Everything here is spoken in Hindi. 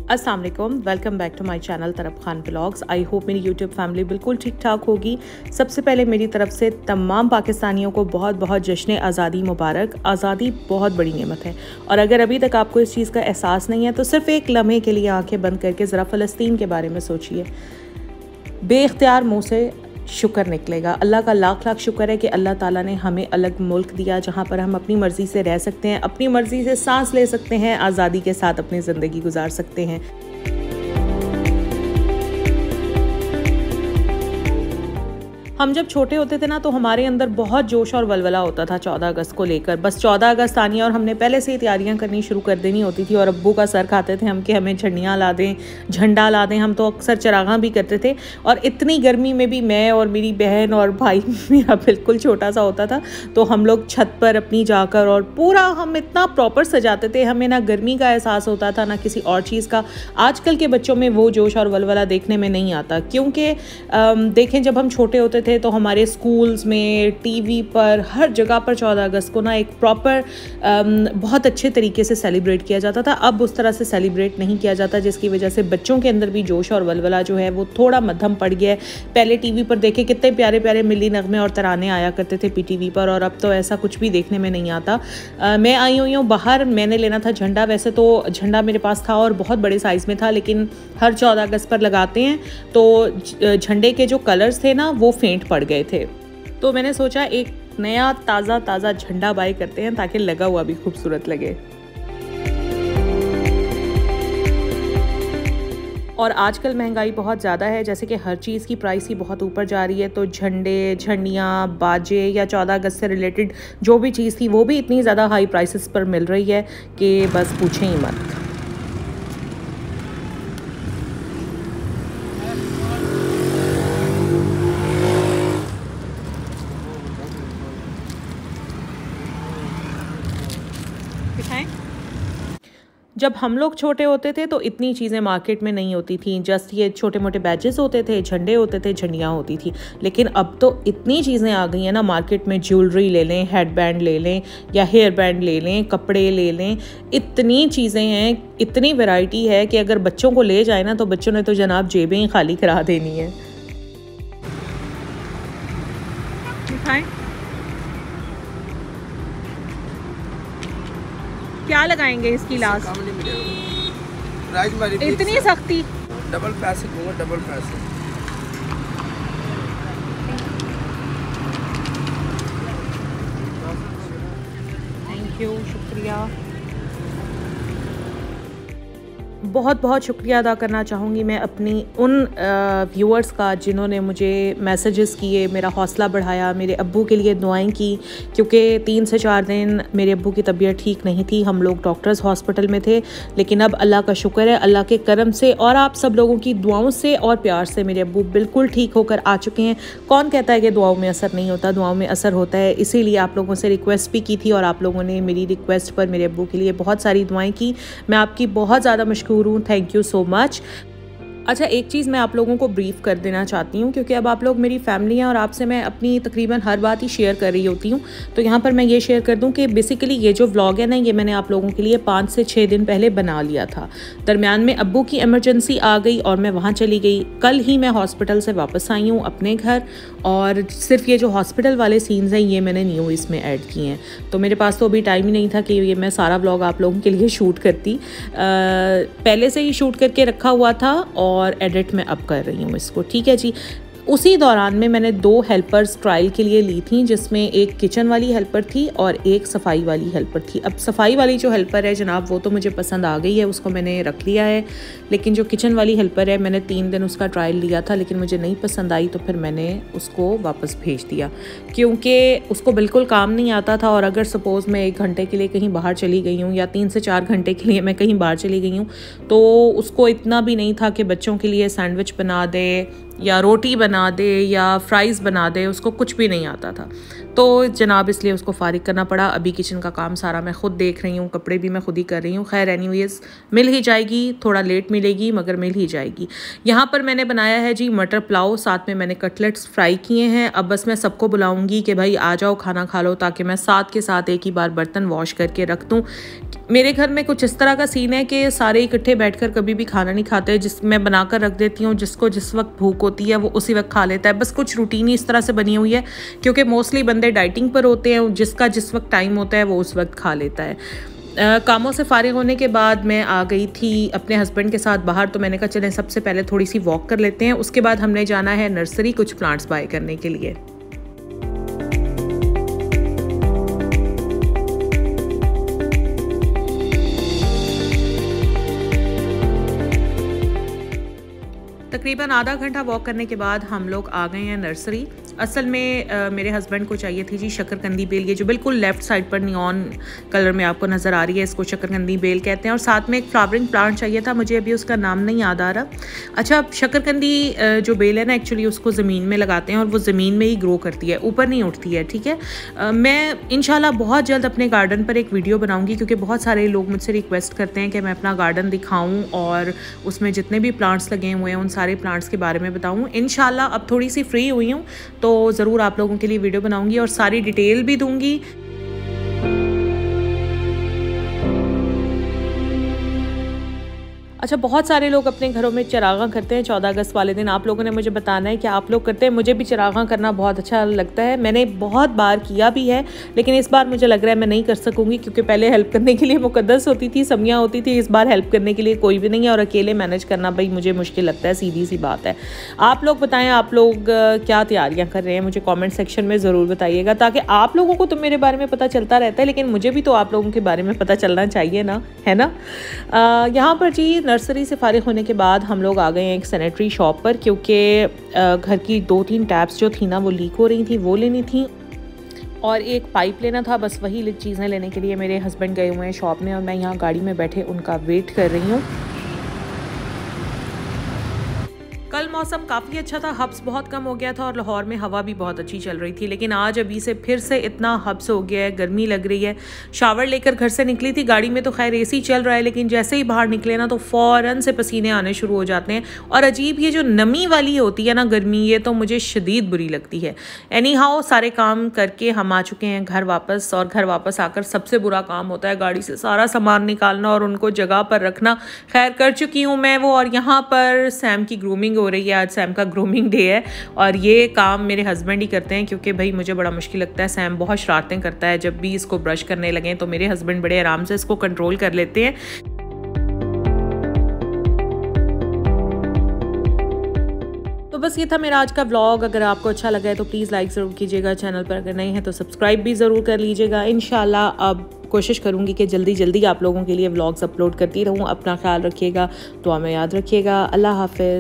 अस्सलाम वालेकुम, welcome back to my channel Taraf Khan vlogs. I hope मेरी यूट्यूब फैमिली बिल्कुल ठीक ठाक होगी। सबसे पहले मेरी तरफ से तमाम पाकिस्तानियों को बहुत बहुत जश्न आज़ादी मुबारक। आज़ादी बहुत बड़ी नेमत है और अगर अभी तक आपको इस चीज़ का एहसास नहीं है तो सिर्फ एक लम्हे के लिए आंखें बंद करके ज़रा फ़लस्तीन के बारे में सोचिए। बेख्तियार मुँह से शुक्र निकलेगा। अल्लाह का लाख लाख शुक्र है कि अल्लाह ताला ने हमें अलग मुल्क दिया जहाँ पर हम अपनी मर्ज़ी से रह सकते हैं, अपनी मर्ज़ी से सांस ले सकते हैं, आज़ादी के साथ अपनी ज़िंदगी गुजार सकते हैं। हम जब छोटे होते थे ना तो हमारे अंदर बहुत जोश और वलवला होता था 14 अगस्त को लेकर। बस 14 अगस्त आनी और हमने पहले से ही तैयारियां करनी शुरू कर देनी होती थी और अब्बू का सर खाते थे हम कि हमें झंडियाँ ला दें, झंडा ला दें। हम तो अक्सर चरागां भी करते थे और इतनी गर्मी में भी मैं और मेरी बहन और भाई मेरा बिल्कुल छोटा सा होता था तो हम लोग छत पर अपनी जाकर और पूरा हम इतना प्रॉपर सजाते थे, हमें ना गर्मी का एहसास होता था ना किसी और चीज़ का। आजकल के बच्चों में वो जोश और वलवला देखने में नहीं आता क्योंकि देखें जब हम छोटे होते थे तो हमारे स्कूल्स में, टीवी पर, हर जगह पर 14 अगस्त को ना एक प्रॉपर बहुत अच्छे तरीके से सेलिब्रेट किया जाता था। अब उस तरह से सेलिब्रेट नहीं किया जाता जिसकी वजह से बच्चों के अंदर भी जोश और वलवला जो है वो थोड़ा मध्यम पड़ गया है। पहले टीवी पर देखे कितने प्यारे प्यारे मिली नगमे और तराने आया करते थे पीटीवी पर और अब तो ऐसा कुछ भी देखने में नहीं आता। मैं आई हुई हूँ बाहर, मैंने लेना था झंडा। वैसे तो झंडा मेरे पास था और बहुत बड़े साइज़ में था लेकिन हर 14 अगस्त पर लगाते हैं तो झंडे के जो कलर्स थे ना वो फेंट पड़ गए थे। तो मैंने सोचा एक नया ताज़ा झंडा बाय करते हैं ताकि लगा हुआ भी खूबसूरत लगे। और आजकल महंगाई बहुत ज़्यादा है, जैसे कि हर चीज़ की प्राइस ही बहुत ऊपर जा रही है। तो झंडे, झंडियाँ, बाजे या 14 अगस्त से रिलेटेड जो भी चीज़ थी वो भी इतनी ज़्यादा हाई प्राइसेस पर मिल रही है कि बस पूछें ही मत। जब हम लोग छोटे होते थे तो इतनी चीज़ें मार्केट में नहीं होती थी, जस्ट ये छोटे मोटे बैजेस होते थे, झंडे होते थे, झंडियाँ होती थी। लेकिन अब तो इतनी चीज़ें आ गई हैं ना मार्केट में। ज्वेलरी ले लें, हेड बैंड ले लें या हेयर बैंड ले लें, कपड़े ले लें, इतनी चीज़ें हैं, इतनी वैरायटी है कि अगर बच्चों को ले जाए ना तो बच्चों ने तो जनाब जेबें ही खाली करा देनी है। क्या लगाएंगे इसकी लास्ट? इतनी सख्ती? डबल पैसे दूंगा, डबल पैसे। थैंक यू, शुक्रिया। बहुत बहुत शुक्रिया अदा करना चाहूँगी मैं अपनी उन व्यूअर्स का जिन्होंने मुझे मैसेजेस किए, मेरा हौसला बढ़ाया, मेरे अब्बू के लिए दुआएं की क्योंकि 3 से 4 दिन मेरे अब्बू की तबीयत ठीक नहीं थी। हम लोग डॉक्टर्स हॉस्पिटल में थे लेकिन अब अल्लाह का शुक्र है, अल्लाह के करम से और आप सब लोगों की दुआओं से और प्यार से मेरे अब्बू बिल्कुल ठीक होकर आ चुके हैं। कौन कहता है कि दुआओं में असर नहीं होता? दुआओं में असर होता है। इसीलिए आप लोगों से रिक्वेस्ट भी की थी और आप लोगों ने मेरी रिक्वेस्ट पर मेरे अब्बू के लिए बहुत सारी दुआएँ की। मैं आपकी बहुत ज़्यादा मशकूर हूँ, थैंक यू सो मच। अच्छा, एक चीज़ मैं आप लोगों को ब्रीफ कर देना चाहती हूँ क्योंकि अब आप लोग मेरी फैमिली हैं और आपसे मैं अपनी तकरीबन हर बात ही शेयर कर रही होती हूँ। तो यहाँ पर मैं ये शेयर कर दूँ कि बेसिकली ये जो व्लॉग है ना ये मैंने आप लोगों के लिए 5 से 6 दिन पहले बना लिया था। दरमियान में अब्बू की इमरजेंसी आ गई और मैं वहाँ चली गई। कल ही मैं हॉस्पिटल से वापस आई हूँ अपने घर और सिर्फ ये जो हॉस्पिटल वाले सीन्स हैं ये मैंने न्यू इसमें ऐड किए हैं। तो मेरे पास तो अभी टाइम ही नहीं था कि ये मैं सारा व्लॉग आप लोगों के लिए शूट करती। पहले से ही शूट करके रखा हुआ था और एडिट मैं अब कर रही हूँ इसको, ठीक है जी। उसी दौरान में मैंने 2 हेल्पर्स ट्रायल के लिए ली थी जिसमें एक किचन वाली हेल्पर थी और एक सफाई वाली हेल्पर थी। अब सफाई वाली जो हेल्पर है जनाब वो तो मुझे पसंद आ गई है, उसको मैंने रख लिया है। लेकिन जो किचन वाली हेल्पर है मैंने 3 दिन उसका ट्रायल लिया था लेकिन मुझे नहीं पसंद आई तो फिर मैंने उसको वापस भेज दिया क्योंकि उसको बिल्कुल काम नहीं आता था। और अगर सपोज़ मैं 1 घंटे के लिए कहीं बाहर चली गई हूँ या 3 से 4 घंटे के लिए मैं कहीं बाहर चली गई हूँ तो उसको इतना भी नहीं था कि बच्चों के लिए सैंडविच बना दे या रोटी बना दे या फ्राइज़ बना दे, उसको कुछ भी नहीं आता था। तो जनाब इसलिए उसको फ़ारिग करना पड़ा। अभी किचन का काम सारा मैं ख़ुद देख रही हूँ, कपड़े भी मैं खुद ही कर रही हूँ। खैर एनीवेज़ मिल ही जाएगी, थोड़ा लेट मिलेगी मगर मिल ही जाएगी। यहाँ पर मैंने बनाया है जी मटर पुलाव, साथ में मैंने कटलेट्स फ्राई किए हैं। अब बस मैं सबको बुलाऊंगी कि भाई आ जाओ खाना खा लो, ताकि मैं साथ के साथ एक ही बार बर्तन वॉश करके रख दूँ। मेरे घर में कुछ इस तरह का सीन है कि सारे इकट्ठे बैठकर कभी भी खाना नहीं खाते, जिस मैं बना कर रख देती हूँ, जिसको जिस वक्त भूख होती है वो उसी वक्त खा लेता है। बस कुछ रूटीन ही इस तरह से बनी हुई है, क्योंकि मोस्टली बंदे डाइटिंग पर होते हैं, जिसका जिस वक्त टाइम होता है वो उस वक्त खा लेता है। कामों से फारिग होने के बाद मैं आ गई थी अपने हस्बैंड के साथ बाहर, तो मैंने कहा चलें सबसे पहले थोड़ी सी वॉक कर लेते हैं, उसके बाद हमने जाना है नर्सरी कुछ प्लांट्स बाय करने के लिए। तकरीबन आधा घंटा वॉक करने के बाद हम लोग आ गए हैं नर्सरी। असल में मेरे हस्बैंड को चाहिए थी जी शकरकंदी बेल, ये जो बिल्कुल लेफ़्ट साइड पर नियॉन कलर में आपको नज़र आ रही है, इसको शकरकंदी बेल कहते हैं। और साथ में एक फ्लावरिंग प्लांट चाहिए था, मुझे अभी उसका नाम नहीं याद आ रहा। अच्छा, शकरकंदी जो बेल है ना, एक्चुअली उसको ज़मीन में लगाते हैं और वो ज़मीन में ही ग्रो करती है, ऊपर नहीं उठती है, ठीक है। मैं इंशाल्लाह बहुत जल्द अपने गार्डन पर एक वीडियो बनाऊँगी, क्योंकि बहुत सारे लोग मुझसे रिक्वेस्ट करते हैं कि मैं अपना गार्डन दिखाऊँ और उसमें जितने भी प्लांट्स लगे हुए हैं उन सारे प्लांट्स के बारे में बताऊँ। इंशाल्लाह अब थोड़ी सी फ्री हुई हूँ तो ज़रूर आप लोगों के लिए वीडियो बनाऊंगी और सारी डिटेल भी दूंगी। अच्छा, बहुत सारे लोग अपने घरों में चरागां करते हैं 14 अगस्त वाले दिन। आप लोगों ने मुझे बताना है कि आप लोग करते हैं। मुझे भी चरागां करना बहुत अच्छा लगता है, मैंने बहुत बार किया भी है, लेकिन इस बार मुझे लग रहा है मैं नहीं कर सकूंगी, क्योंकि पहले हेल्प करने के लिए मुकद्दस होती थी, समियाँ होती थी, इस बार हेल्प करने के लिए कोई भी नहीं है और अकेले मैनेज करना भाई मुझे मुश्किल लगता है, सीधी सी बात है। आप लोग बताएं, आप लोग क्या तैयारियाँ कर रहे हैं, मुझे कॉमेंट सेक्शन में ज़रूर बताइएगा, ताकि आप लोगों को तो मेरे बारे में पता चलता रहता है, लेकिन मुझे भी तो आप लोगों के बारे में पता चलना चाहिए ना, है ना। यहाँ पर जी नर्सरी से फारिग होने के बाद हम लोग आ गए हैं एक सैनिटरी शॉप पर, क्योंकि घर की 2-3 टैप्स जो थी ना वो लीक हो रही थी, वो लेनी थी और एक पाइप लेना था। बस वही चीज़ें लेने के लिए मेरे हस्बैंड गए हुए हैं शॉप में और मैं यहाँ गाड़ी में बैठे उनका वेट कर रही हूँ। कल मौसम काफ़ी अच्छा था, हब्स बहुत कम हो गया था और लाहौर में हवा भी बहुत अच्छी चल रही थी, लेकिन आज अभी से फिर से इतना हब्स हो गया है, गर्मी लग रही है। शावर लेकर घर से निकली थी, गाड़ी में तो खैर एसी चल रहा है, लेकिन जैसे ही बाहर निकले ना तो फ़ौरन से पसीने आने शुरू हो जाते हैं। और अजीब ये जो नमी वाली होती है ना गर्मी, ये तो मुझे शदीद बुरी लगती है। एनी हाउ सारे काम करके हम आ चुके हैं घर वापस, और घर वापस आकर सबसे बुरा काम होता है गाड़ी से सारा सामान निकालना और उनको जगह पर रखना। खैर कर चुकी हूँ मैं वो, और यहाँ पर सैम की ग्रूमिंग हो रही है, आज सैम का ग्रूमिंग डे है और ये काम मेरे हस्बैंड ही करते हैं, क्योंकि भाई मुझे बड़ा मुश्किल लगता है। सैम बहुत शरारतें करता है, जब भी इसको ब्रश करने लगें तो मेरे हस्बैंड बड़े आराम से इसको कंट्रोल कर लेते हैं। तो बस ये था मेरा आज का व्लॉग। अगर आपको अच्छा लगा है तो प्लीज़ लाइक ज़रूर कीजिएगा, चैनल पर अगर नहीं है तो सब्सक्राइब भी ज़रूर कर लीजिएगा। इंशाल्लाह अब कोशिश करूँगी कि जल्दी जल्दी आप लोगों के लिए व्लॉग्स अपलोड करती रहूँ। अपना ख्याल रखिएगा, दुआ में याद रखिएगा। अल्लाह हाफ़िज़।